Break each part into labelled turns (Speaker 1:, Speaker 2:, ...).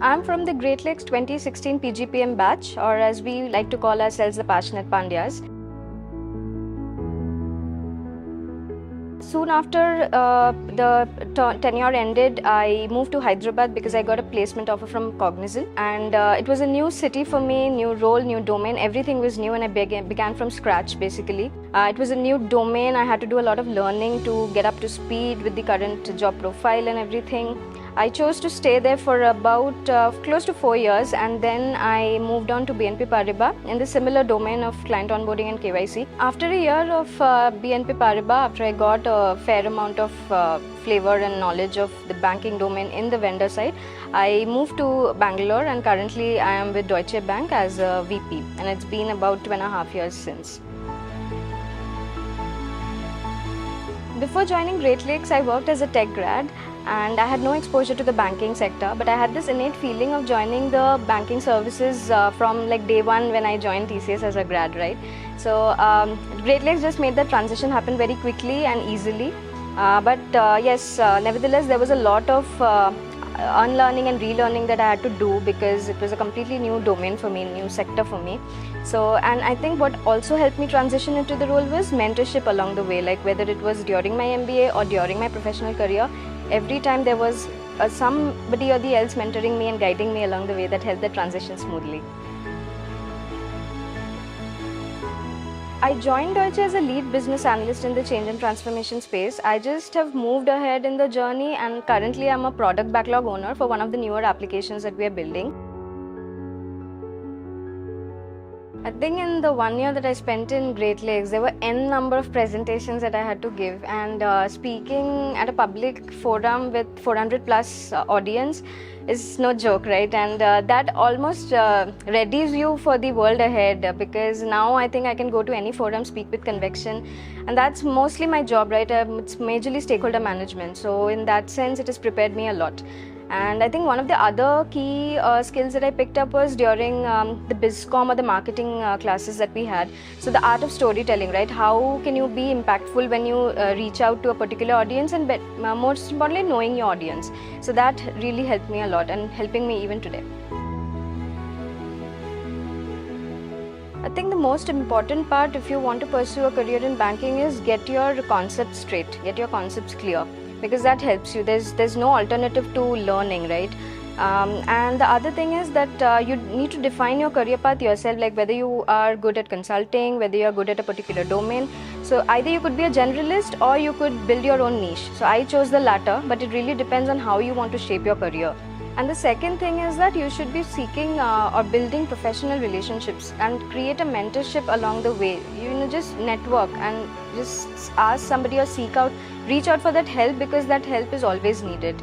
Speaker 1: I'm from the Great Lakes 2016 PGPM batch, or as we like to call ourselves, the Passionate Pandyas. Soon after the tenure ended, I moved to Hyderabad because I got a placement offer from Cognizant, and it was a new city for me, new role, new domain. Everything was new, and I began from scratch basically. It was a new domain. I had to do a lot of learning to get up to speed with the current job profile and everything. I chose to stay there for about close to 4 years, and then I moved on to BNP Paribas in the similar domain of client onboarding and KYC. After a year of BNP Paribas, after I got a fair amount of flavor and knowledge of the banking domain in the vendor side, I moved to Bangalore, and currently I am with Deutsche Bank as a VP, and it's been about 2.5 years since. Before joining Great Lakes, I worked as a tech grad, and I had no exposure to the banking sector, but I had this innate feeling of joining the banking services from like day one when I joined TCS as a grad, right? So Great Lakes just made the transition happen very quickly and easily. Nevertheless, there was a lot of unlearning and relearning that I had to do because it was a completely new domain for me, new sector for me. So, and I think what also helped me transition into the role was mentorship along the way, like whether it was during my MBA or during my professional career. Every time there was somebody or the else mentoring me and guiding me along the way that helped the transition smoothly. I joined Deutsche as a lead business analyst in the change and transformation space. I just have moved ahead in the journey, and currently I'm a product backlog owner for one of the newer applications that we are building. I think in the 1 year that I spent in Great Lakes, there were n number of presentations that I had to give, and speaking at a public forum with 400 plus audience is no joke, right? And that almost readies you for the world ahead, because now I think I can go to any forum, speak with conviction, and that's mostly my job, right? It's majorly stakeholder management, so in that sense it has prepared me a lot. And I think one of the other key skills that I picked up was during the BizCom or the marketing classes that we had. So the art of storytelling, right? How can you be impactful when you reach out to a particular audience, and most importantly, knowing your audience. So that really helped me a lot and helping me even today. I think the most important part if you want to pursue a career in banking is get your concepts straight, get your concepts clear, because that helps you. There's no alternative to learning, right? And the other thing is that you need to define your career path yourself, like whether you are good at consulting, whether you are good at a particular domain. So either you could be a generalist or you could build your own niche. So I chose the latter, but it really depends on how you want to shape your career. And the second thing is that you should be seeking or building professional relationships and create a mentorship along the way. Just network and just ask somebody or reach out for that help, because that help is always needed.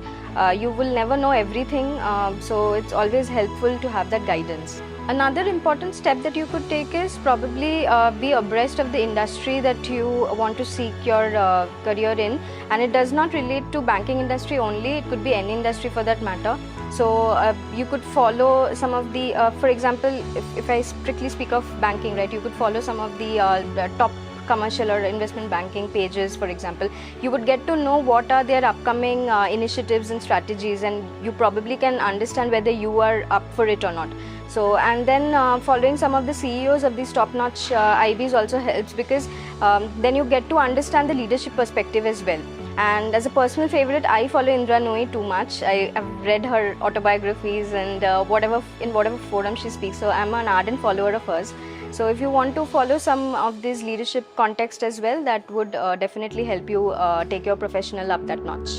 Speaker 1: You will never know everything, so it's always helpful to have that guidance. Another important step that you could take is probably be abreast of the industry that you want to seek your career in, and it does not relate to banking industry only, it could be any industry for that matter. So you could follow some of the, for example, if I strictly speak of banking, right, you could follow some of the top commercial or investment banking pages, for example. You would get to know what are their upcoming initiatives and strategies, and you probably can understand whether you are up for it or not. So, and then following some of the CEOs of these top-notch IBs also helps, because then you get to understand the leadership perspective as well. And as a personal favorite, I follow Indra Nooyi too much. I have read her autobiographies and in whatever forum she speaks. So I'm an ardent follower of hers. So if you want to follow some of this leadership context as well, that would definitely help you take your professional up that notch.